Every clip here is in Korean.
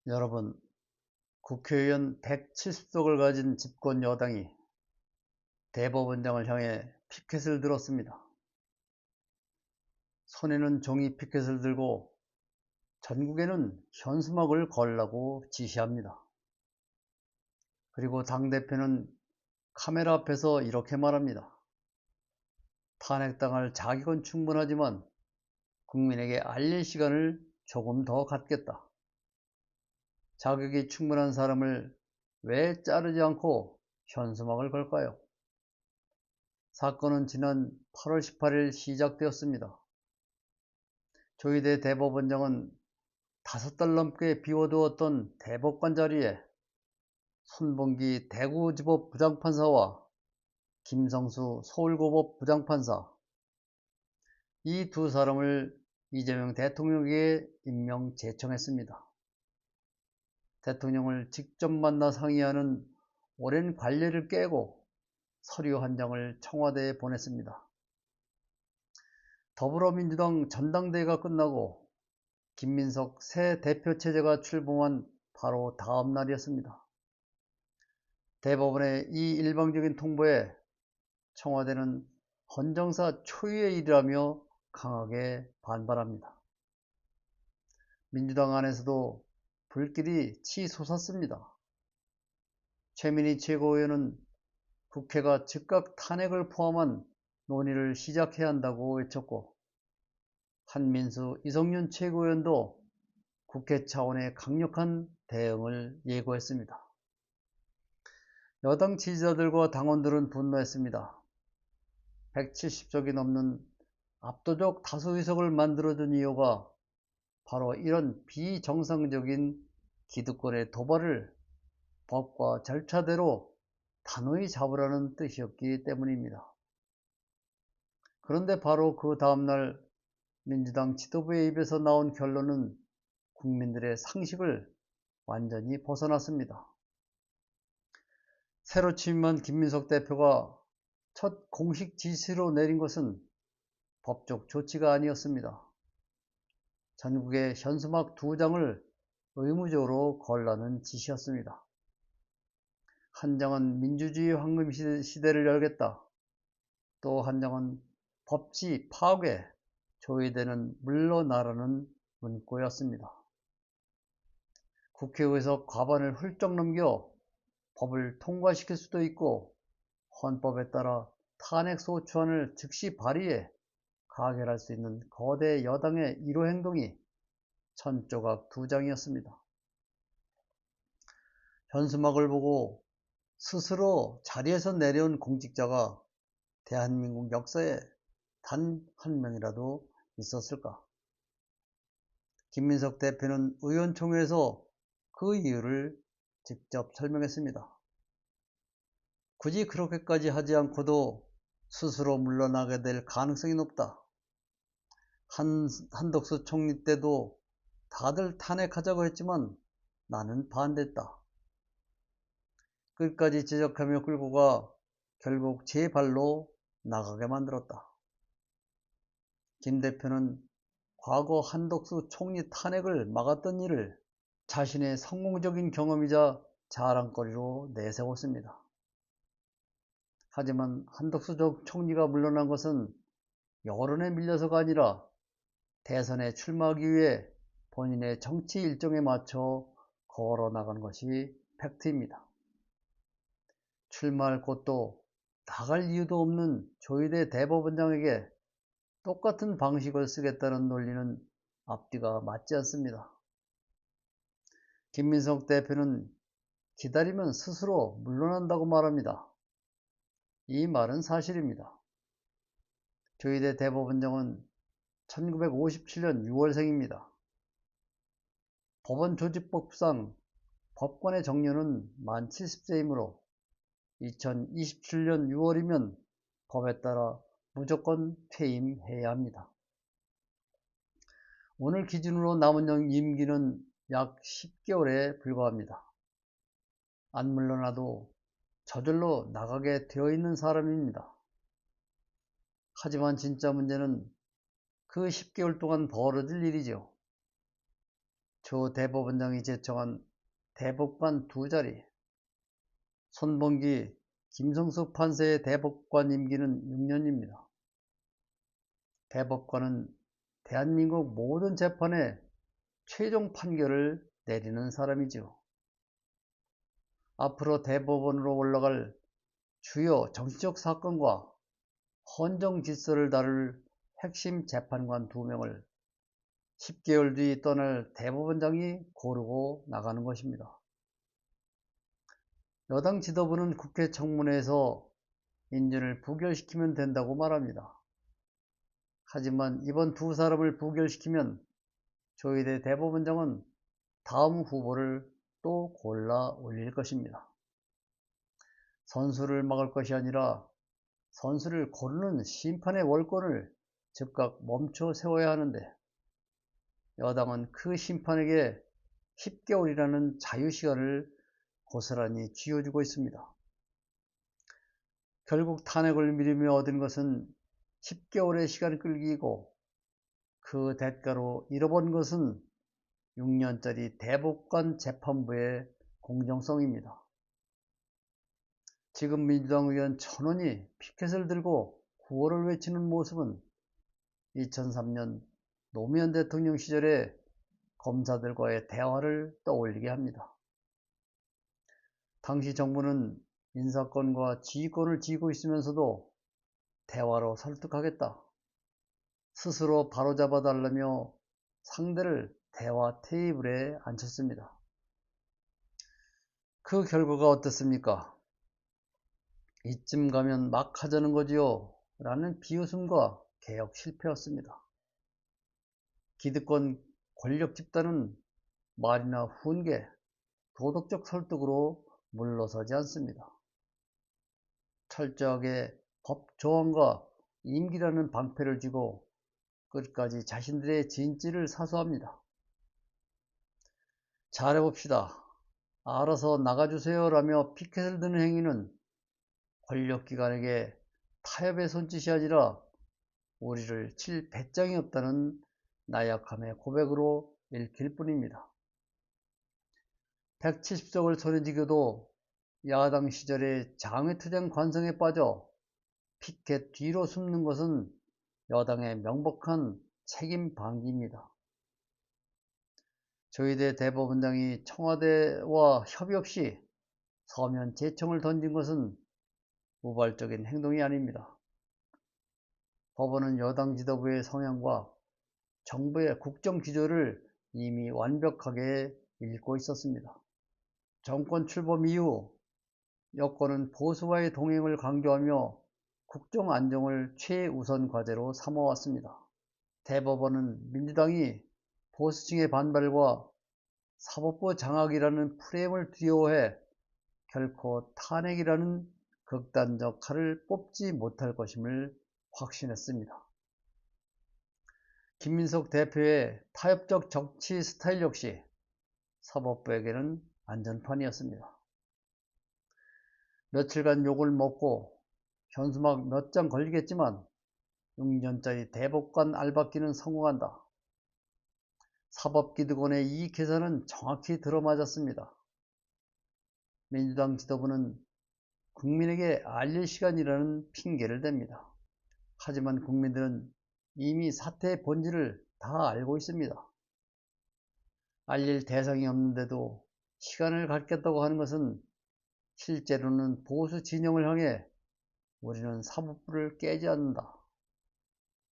여러분, 국회의원 170석을 가진 집권 여당이 대법원장을 향해 피켓을 들었습니다. 손에는 종이 피켓을 들고 전국에는 현수막을 걸라고 지시합니다. 그리고 당대표는 카메라 앞에서 이렇게 말합니다. 탄핵당할 자격은 충분하지만 국민에게 알릴 시간을 조금 더 갖겠다. 자격이 충분한 사람을 왜 자르지 않고 현수막을 걸까요? 사건은 지난 8월 18일 시작되었습니다. 조희대 대법원장은 5달 넘게 비워두었던 대법관 자리에 손봉기 대구지법 부장판사와 김성수 서울고법 부장판사, 이 두 사람을 이재명 대통령에게 임명 제청했습니다. 대통령을 직접 만나 상의하는 오랜 관례를 깨고 서류 한 장을 청와대에 보냈습니다. 더불어민주당 전당대회가 끝나고 김민석 새 대표 체제가 출범한 바로 다음 날이었습니다. 대법원의 이 일방적인 통보에 청와대는 헌정사 초유의 일이라며 강하게 반발합니다. 민주당 안에서도 불길이 치솟았습니다. 최민희 최고위원은 국회가 즉각 탄핵을 포함한 논의를 시작해야 한다고 외쳤고, 한민수 이성윤 최고위원도 국회 차원의 강력한 대응을 예고했습니다. 여당 지지자들과 당원들은 분노했습니다. 170석이 넘는 압도적 다수 의석을 만들어준 이유가 바로 이런 비정상적인 기득권의 도발을 법과 절차대로 단호히 잡으라는 뜻이었기 때문입니다. 그런데 바로 그 다음날 민주당 지도부의 입에서 나온 결론은 국민들의 상식을 완전히 벗어났습니다. 새로 취임한 김민석 대표가 첫 공식 지시로 내린 것은 법적 조치가 아니었습니다. 전국에 현수막 2장을 의무적으로 걸라는 지시였습니다. 한 장은 민주주의 황금 시대를 열겠다. 또 한 장은 법치 파괴, 조의되는 물러나라는 문구였습니다. 국회의석 과반을 훌쩍 넘겨 법을 통과시킬 수도 있고 헌법에 따라 탄핵 소추안을 즉시 발의해 가결할 수 있는 거대 여당의 1호 행동이 천조각 2장이었습니다. 현수막을 보고 스스로 자리에서 내려온 공직자가 대한민국 역사에 단 한 명이라도 있었을까? 김민석 대표는 의원총회에서 그 이유를 직접 설명했습니다. 굳이 그렇게까지 하지 않고도 스스로 물러나게 될 가능성이 높다. 한덕수 총리 때도 다들 탄핵하자고 했지만 나는 반대했다. 끝까지 지적하며 끌고 가 결국 제 발로 나가게 만들었다. 김 대표는 과거 한덕수 총리 탄핵을 막았던 일을 자신의 성공적인 경험이자 자랑거리로 내세웠습니다. 하지만 한덕수 총리가 물러난 것은 여론에 밀려서가 아니라 대선에 출마하기 위해 본인의 정치 일정에 맞춰 걸어나간 것이 팩트입니다. 출마할 곳도 나갈 이유도 없는 조희대 대법원장에게 똑같은 방식을 쓰겠다는 논리는 앞뒤가 맞지 않습니다. 김민석 대표는 기다리면 스스로 물러난다고 말합니다. 이 말은 사실입니다. 조희대 대법원장은 1957년 6월생입니다. 법원 조직법상 법관의 정년은 만 70세이므로 2027년 6월이면 법에 따라 무조건 퇴임해야 합니다. 오늘 기준으로 남은 임기는 약 10개월에 불과합니다. 안 물러나도 저절로 나가게 되어 있는 사람입니다. 하지만 진짜 문제는 그 10개월 동안 벌어질 일이죠. 조 대법원장이 제청한 대법관 2자리, 손범기, 김성수 판사의 대법관 임기는 6년입니다. 대법관은 대한민국 모든 재판의 최종 판결을 내리는 사람이죠. 앞으로 대법원으로 올라갈 주요 정치적 사건과 헌정 질서를 다룰 핵심 재판관 2명을 10개월 뒤 떠날 대법원장이 고르고 나가는 것입니다. 여당 지도부는 국회 청문회에서 인준을 부결시키면 된다고 말합니다. 하지만 이번 2사람을 부결시키면 조희대 대법원장은 다음 후보를 또 골라 올릴 것입니다. 선수를 막을 것이 아니라 선수를 고르는 심판의 월권을 즉각 멈춰 세워야 하는데 여당은 그 심판에게 10개월이라는 자유시간을 고스란히 쥐어주고 있습니다. 결국 탄핵을 미루며 얻은 것은 10개월의 시간 끌기이고 그 대가로 잃어본 것은 6년짜리 대법관 재판부의 공정성입니다. 지금 민주당 의원 1000원이 피켓을 들고 구호를 외치는 모습은 2003년 노무현 대통령 시절에 검사들과의 대화를 떠올리게 합니다. 당시 정부는 인사권과 지휘권을 쥐고 있으면서도 대화로 설득하겠다, 스스로 바로잡아 달라며 상대를 대화 테이블에 앉혔습니다. 그 결과가 어떻습니까? 이쯤 가면 막 하자는 거지요 라는 비웃음과 개혁 실패였습니다. 기득권 권력 집단은 말이나 훈계, 도덕적 설득으로 물러서지 않습니다. 철저하게 법 조항과 임기라는 방패를 쥐고 끝까지 자신들의 진지를 사수합니다. 잘해봅시다, 알아서 나가주세요 라며 피켓을 드는 행위는 권력기관에게 타협의 손짓이 아니라 우리를 칠 배짱이 없다는 나약함의 고백으로 읽힐 뿐입니다. 170석을 손에 쥐고도 야당 시절의 장외투쟁 관성에 빠져 피켓 뒤로 숨는 것은 여당의 명백한 책임 방기입니다. 조희대 대법원장이 청와대와 협의 없이 서면 제청을 던진 것은 우발적인 행동이 아닙니다. 법원은 여당 지도부의 성향과 정부의 국정 기조를 이미 완벽하게 읽고 있었습니다. 정권 출범 이후 여권은 보수와의 동행을 강조하며 국정 안정을 최우선 과제로 삼아왔습니다. 대법원은 민주당이 보수층의 반발과 사법부 장악이라는 프레임을 두려워해 결코 탄핵이라는 극단적 칼을 뽑지 못할 것임을 확신했습니다. 김민석 대표의 타협적 정치 스타일 역시 사법부에게는 안전판이었습니다. 며칠간 욕을 먹고 현수막 몇 장 걸리겠지만 6년짜리 대법관 알박기는 성공한다. 사법기득원의 이 계산은 정확히 들어맞았습니다. 민주당 지도부는 국민에게 알릴 시간이라는 핑계를 댑니다. 하지만 국민들은 이미 사태의 본질을 다 알고 있습니다. 알릴 대상이 없는데도 시간을 갖겠다고 하는 것은 실제로는 보수 진영을 향해 우리는 사법부를 깨지 않는다,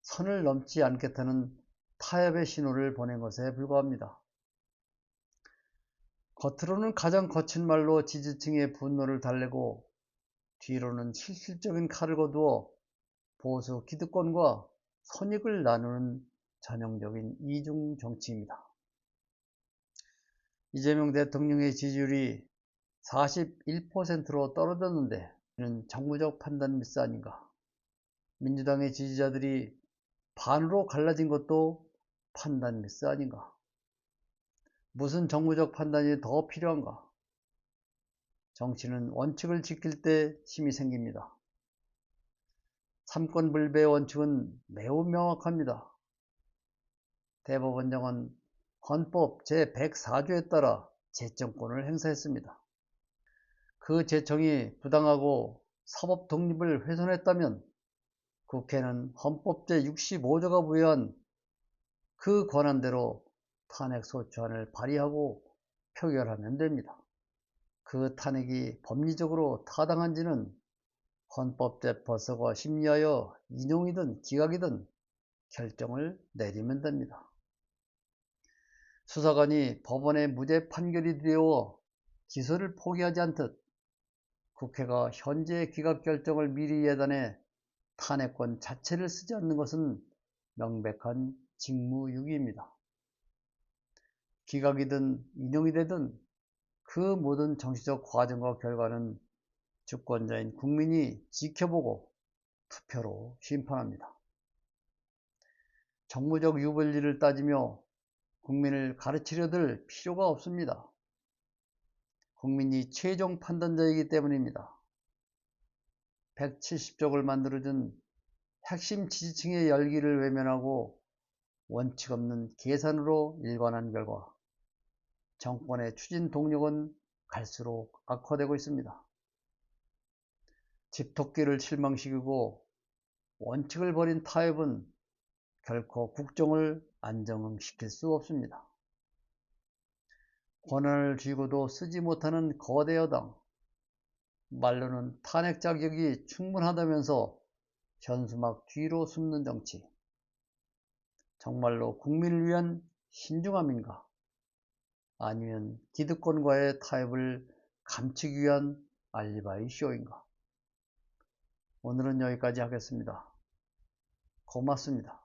선을 넘지 않겠다는 타협의 신호를 보낸 것에 불과합니다. 겉으로는 가장 거친 말로 지지층의 분노를 달래고 뒤로는 실질적인 칼을 거두어 보수 기득권과 선익을 나누는 전형적인 이중 정치입니다. 이재명 대통령의 지지율이 41%로 떨어졌는데 이는 정무적 판단 미스 아닌가? 민주당의 지지자들이 반으로 갈라진 것도 판단 미스 아닌가? 무슨 정무적 판단이 더 필요한가? 정치는 원칙을 지킬 때 힘이 생깁니다. 삼권불배의 원칙은 매우 명확합니다. 대법원장은 헌법 제104조에 따라 제청권을 행사했습니다. 그 제청이 부당하고 사법 독립을 훼손했다면 국회는 헌법 제65조가 부여한 그 권한대로 탄핵소추안을 발의하고 표결하면 됩니다. 그 탄핵이 법리적으로 타당한지는 헌법재판소가 심리하여 인용이든 기각이든 결정을 내리면 됩니다. 수사관이 법원의 무죄 판결이 두려워 기소를 포기하지 않듯 국회가 현재의 기각 결정을 미리 예단해 탄핵권 자체를 쓰지 않는 것은 명백한 직무유기입니다. 기각이든 인용이 되든 그 모든 정치적 과정과 결과는 주권자인 국민이 지켜보고 투표로 심판합니다. 정무적 유불리를 따지며 국민을 가르치려 들 필요가 없습니다. 국민이 최종 판단자이기 때문입니다. 170쪽을 만들어준 핵심 지지층의 열기를 외면하고 원칙 없는 계산으로 일관한 결과 정권의 추진 동력은 갈수록 악화되고 있습니다. 집토끼를 실망시키고 원칙을 버린 타협은 결코 국정을 안정시킬 수 없습니다. 권한을 쥐고도 쓰지 못하는 거대 여당, 말로는 탄핵 자격이 충분하다면서 현수막 뒤로 숨는 정치, 정말로 국민을 위한 신중함인가? 아니면 기득권과의 타협을 감추기 위한 알리바이 쇼인가? 오늘은 여기까지 하겠습니다. 고맙습니다.